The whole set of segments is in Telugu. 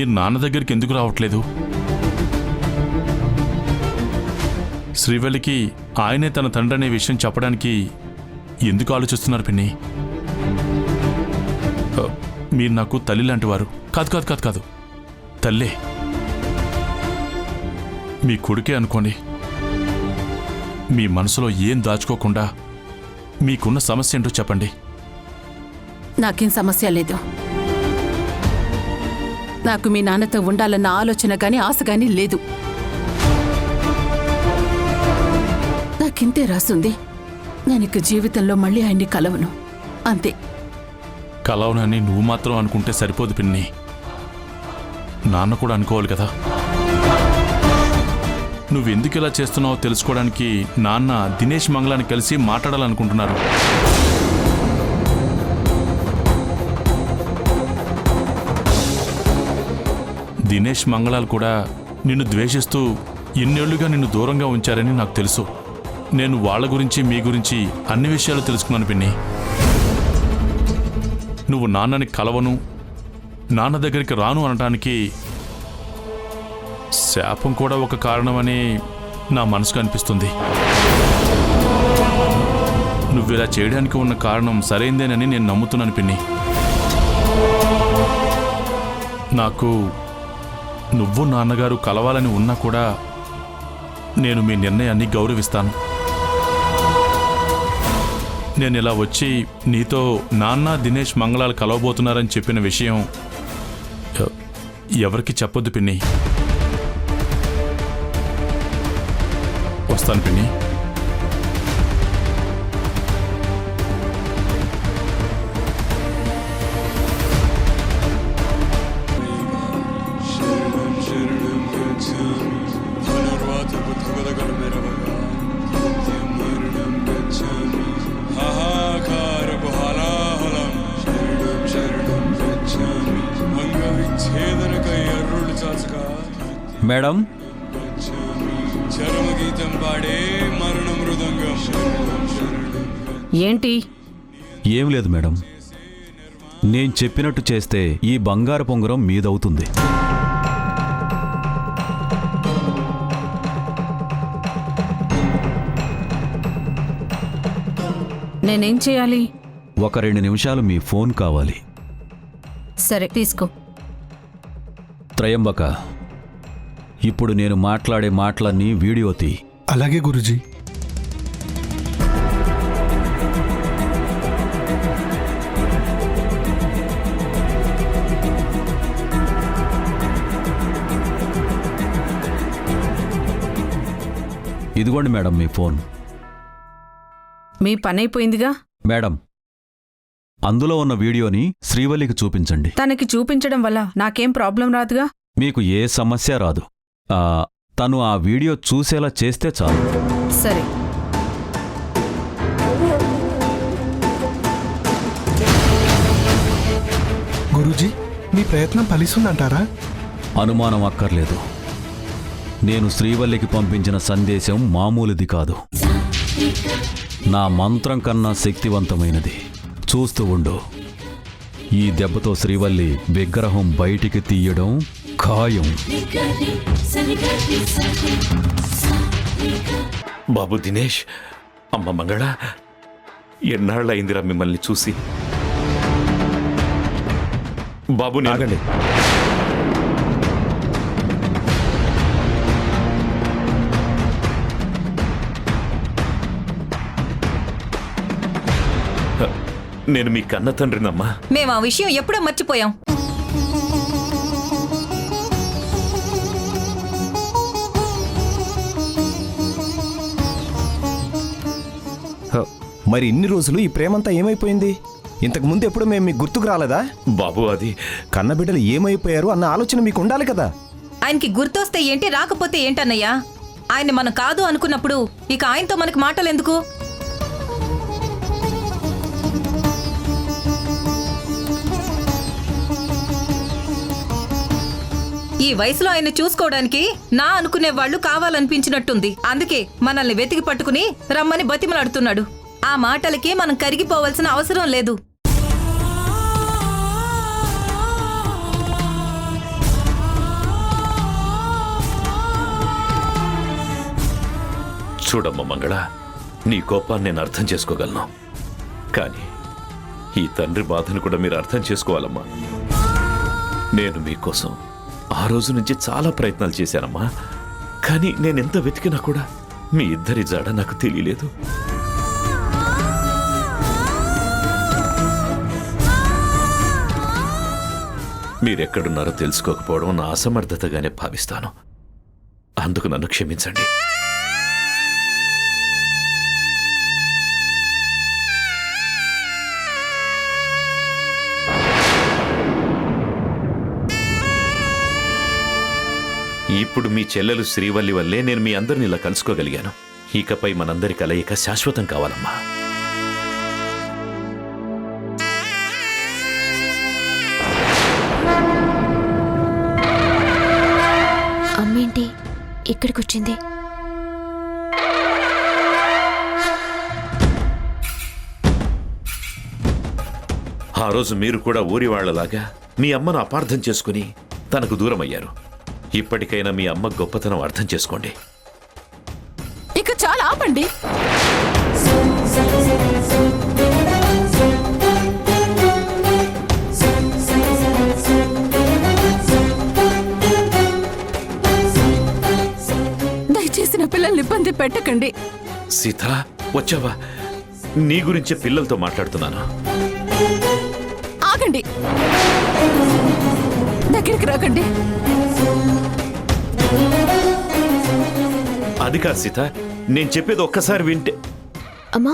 మీరు నాన్న దగ్గరికి ఎందుకు రావట్లేదు? శ్రీవల్లికి ఆయనే తన తండ్రి అనే విషయం చెప్పడానికి ఎందుకు ఆలోచిస్తున్నారు పిన్ని? మీరు నాకు తల్లి లాంటి వారు. కాదు కాదు కాదు కాదు, తల్లే. మీ కొడుకే అనుకోండి. మీ మనసులో ఏం దాచుకోకుండా మీకున్న సమస్య ఏంటో చెప్పండి. నాకేం సమస్య లేదు. నాకు మీ నాన్నతో ఉండాలన్న ఆలోచన కానీ ఆశ కానీ లేదు. నాకింతే రాసుంది. నేను జీవితంలో మళ్ళీ ఆయన్ని కలవను, అంతే. కలవనని నువ్వు మాత్రం అనుకుంటే సరిపోదు పిన్ని. నాన్న కూడా అనుకోవాలి కదా. నువ్వెందుకు ఇలా చేస్తున్నావో తెలుసుకోవడానికి నాన్న దినేష్ మంగళాన్ని కలిసి మాట్లాడాలనుకుంటున్నారు. దినేష్ మంగళాలు కూడా నిన్ను ద్వేషిస్తూ ఎన్నేళ్లుగా నిన్ను దూరంగా ఉంచారని నాకు తెలుసు. నేను వాళ్ళ గురించి మీ గురించి అన్ని విషయాలు తెలుసుకున్నాను పిన్ని. నువ్వు నాన్నని కలవను, నాన్న దగ్గరికి రాను అనటానికి శాపం కూడా ఒక కారణమని నా మనసుకు అనిపిస్తుంది. నువ్విలా చేయడానికి ఉన్న కారణం సరైందేనని నేను నమ్ముతున్నాను పిన్ని. నాకు నువ్వు నాన్నగారు కలవాలని ఉన్నా కూడా నేను మీ నిర్ణయాన్ని గౌరవిస్తాను. నేను ఇలా వచ్చి నీతో నాన్న దినేష్ మంగళాలు కలవబోతున్నారని చెప్పిన విషయం ఎవరికి చెప్పొద్దు పిన్ని. వస్తాను పిన్ని. మేడం, ఏంటి? ఏం లేదు మేడం. నేను చెప్పినట్టు చేస్తే ఈ బంగారు పొంగరం మీదవుతుంది. నేనేం చేయాలి? ఒక 2 నిమిషాలు మీ ఫోన్ కావాలి. సరే, తీసుకో. త్రయంబక, ఇప్పుడు నేను మాట్లాడే మాటలన్నీ వీడియో తీ. అలాగే గురుజీ. ఇదిగోండి మేడం మీ ఫోన్. మీ పని అయిపోయిందిగా. మేడం, అందులో ఉన్న వీడియోని శ్రీవల్లికి చూపించండి. తనకి చూపించడం వల్ల నాకేం ప్రాబ్లం రాదుగా. మీకు ఏ సమస్య రాదు. తను ఆ వీడియో చూసేలా చేస్తే చాలు. సరే. గురూజీ, మీ ప్రయత్నం ఫలిస్తుందంటారా? అనుమానం అక్కర్లేదు. నేను శ్రీవల్లికి పంపించిన సందేశం మామూలుది కాదు. నా మంత్రం కన్నా శక్తివంతమైనది. చూస్తూ ఉండు. ఈ దెబ్బతో శ్రీవల్లి విగ్రహం బయటికి తీయడం ఖాయం. బాబు దినేష్, అమ్మ మంగళ, ఎన్నాళ్ళయిందిరా మిమ్మల్ని చూసి. బాబు నాగండి. నేను మీ కన్న తండ్రినమ్మా. మేము ఆ విషయం ఎప్పుడో మర్చిపోయాం. మరి ఇన్ని రోజులు ఈ ప్రేమంతా ఏమైపోయింది? ఇంతకు ముందు ఎప్పుడు మేము మీకు గుర్తుకు రాలేదా? బాబు, అది కన్నబిడ్డలు ఏమైపోయారు అన్న ఆలోచన మీకు ఉండాలి కదా. ఆయనకి గుర్తొస్తే ఏంటి, రాకపోతే ఏంటన్నయ్యా? ఆయన మనం కాదు అనుకున్నప్పుడు ఇక ఆయనతో మనకు మాటలెందుకు? ఈ వయసులో ఆయన చూసుకోవడానికి నా అనుకునే వాళ్ళు కావాలనిపించినట్టుంది. అందుకే మనల్ని వెతికి పట్టుకుని రమ్మని బతిమలాడుతున్నాడు. ఆ మాటలకి మనం కరిగిపోవాల్సిన అవసరం లేదు. చూడమ్మ మంగళ, నీ కోపాన్ని నేను అర్థం చేసుకోగలను, కానీ ఈ తండ్రి బాధను కూడా మీరు అర్థం చేసుకోవాలమ్మా. నేను మీకోసం ఆ రోజు నుంచి చాలా ప్రయత్నాలు చేశానమ్మా, కానీ నేనెంత వెతికినా కూడా మీ ఇద్దరి జాడ నాకు తెలియలేదు. మీరెక్కడున్నారో తెలుసుకోకపోవడం నా అసమర్థతగానే భావిస్తాను. అందుకు నన్ను క్షమించండి. ఇప్పుడు మీ చెల్లెలు శ్రీవల్లి వల్లే నేను మీ అందరిని ఇలా కలుసుకోగలిగాను. ఇకపై మనందరి కలయిక శాశ్వతం కావాలమ్మా. అమ్మేంటి ఇక్కడికి వచ్చింది? ఆ రోజు మీరు కూడా ఊరి వాళ్లలాగా మీ అమ్మను అపార్థం చేసుకుని తనకు దూరమయ్యారు. ఇప్పటికైనా మీ అమ్మ గొప్పతనం అర్థం చేసుకోండి. ఇక చాలా ఆపండి. దయచేసి నా పిల్లల్ని ఇబ్బంది పెట్టకండి. సీత, వచ్చావా? నీ గురించే పిల్లలతో మాట్లాడుతున్నాను. ఆగండి, దగ్గరికి రాకండి. అది కాదు సీత, నేను చెప్పేది ఒక్కసారి వింటే. అమ్మా,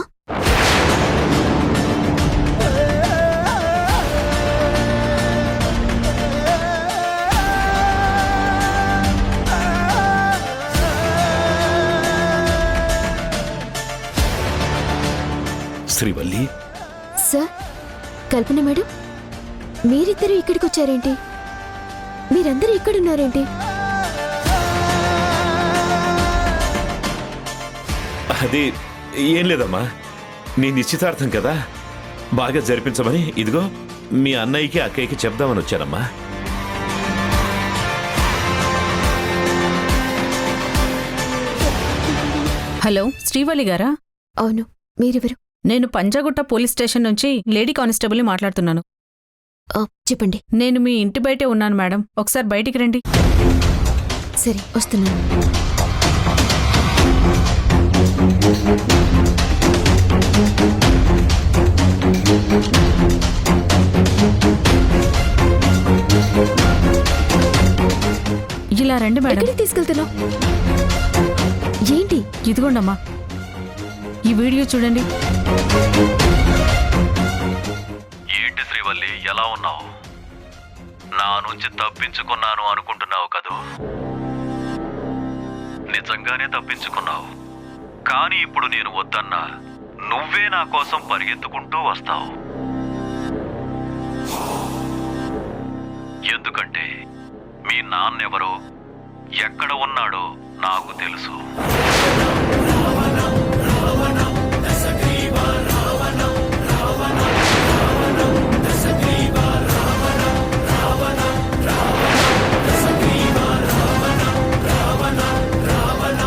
శ్రీవల్లి, సార్, కల్పన మేడం, మీరిద్దరూ ఇక్కడికి వచ్చారేంటి? మీరందరూ ఇక్కడున్నారేంటి? అది ఏం లేదమ్మా, నీ నిశ్చితార్థం కదా, బాగా జరిపించమని ఇదిగో మీ అన్నయ్యకి అక్కయ్యకి చెప్దామని వచ్చానమ్మా. హలో, శ్రీవల్లి గారా? అవును, మీరెవరు? నేను పంజాగుట్ట పోలీస్ స్టేషన్ నుంచి లేడీ కానిస్టేబుల్ని మాట్లాడుతున్నాను. చెప్పండి. నేను మీ ఇంటి బయటే ఉన్నాను మేడం, ఒకసారి బయటికి రండి. సరే, వస్తున్నాను. ఇలా రండి మేడం. ఎక్కడికి తీసుకెళ్తున్నావు? ఏంటి? ఇదిగోండమ్మా, ఈ వీడియో చూడండి. ఏంటి శ్రీవల్లి, ఎలా ఉన్నావు? నా నుంచి తప్పించుకున్నాను అనుకుంటున్నావు కదూ? నిజంగానే తప్పించుకున్నావు, కానీ ఇప్పుడు నేను వద్దన్నా నువ్వే నా కోసం పరిగెత్తుకుంటూ వస్తావు. ఎందుకంటే మీ నాన్నెవరో, ఎక్కడ ఉన్నాడో నాకు తెలుసు.